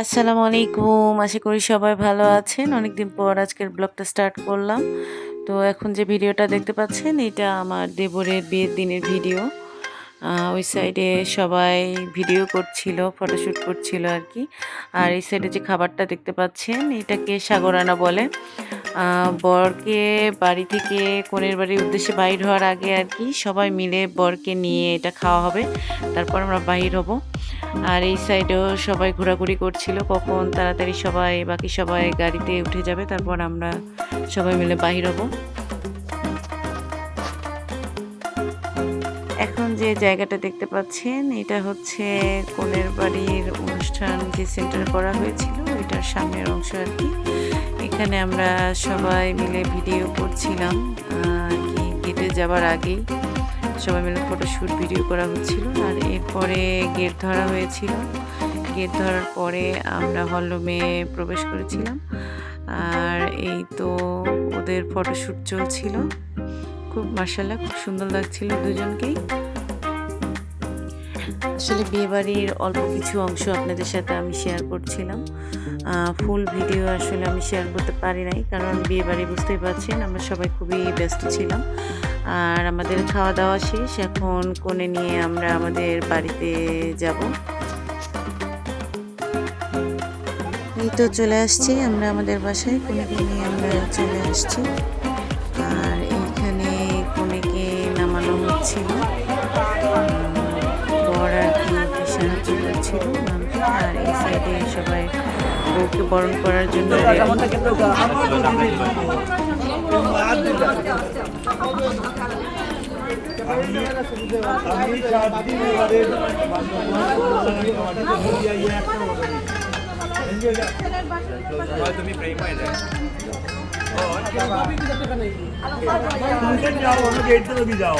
আসসালামু আলাইকুম। আশা করি সবাই ভালো আছেন। অনেকদিন পর আজকের ব্লগটা স্টার্ট করলাম। তো এখন যে ভিডিওটা দেখতে পাচ্ছেন এটা আমার দেবরের বিয়ের দিনের ভিডিও। ওই সাইডে সবাই ভিডিও করছিল, ফটোশুট করছিল আরকি। আর এই সাইডে যে খাবারটা দেখতে পাচ্ছেন এটাকে সাগরানা বলে। বরকে বাড়ি থেকে কনের বাড়ির উদ্দেশ্যে বাহির হওয়ার আগে আরকি সবাই মিলে বরকে নিয়ে এটা খাওয়া হবে। তারপর আমরা বাহির হব। আর এই সাইডেও সবাই ঘোরাঘুরি করছিল কখন তাড়াতাড়ি বাকি সবাই গাড়িতে উঠে যাবে তারপর আমরা সবাই মিলে বাহির হব। এখন যে জায়গাটা দেখতে পাচ্ছেন এটা হচ্ছে কনের বাড়ির অনুষ্ঠান যে সেন্টারে করা হয়েছিল ওইটার সামনের অংশ আর কি। এখানে আমরা সবাই মিলে ভিডিও করছিলাম আর কি গেটে যাবার আগেই সবাই মিলে ফটোশ্যুট ভিডিও করা হচ্ছিল। আর এরপরে গেট ধরা হয়েছিল। গেট ধরার পরে আমরা হলরুমে প্রবেশ করেছিলাম। আর এই তো ওদের ফটোশ্যুট চলছিল। খুব মাশাআল্লাহ খুব সুন্দর লাগছিল দুজনকেই। আসলে বিয়েবাড়ির অল্প কিছু অংশ আপনাদের সাথে আমি শেয়ার করছিলাম। ফুল ভিডিও আসলে আমি শেয়ার করতে পারি নাই, কারণ বিয়েবাড়ি বুঝতেই পারছেন আমরা সবাই খুবই ব্যস্ত ছিলাম। আর আমাদের খাওয়া দাওয়া শেষ, এখন কোণে নিয়ে আমরা আমাদের বাড়িতে যাব। এই তো চলে আসছি আমরা আমাদের বাসায়, কোণেকে নিয়ে আমরা চলে আসছি। আর এইখানে কোণেকে নামানো হচ্ছিল, বর আর কি সাহায্য করছিল নামতে। আর এই সাইডে সবাই বউকে বরণ করার জন্য তুমি প্রেম হয়ে যায় जाओ, गेट पे भी जाओ।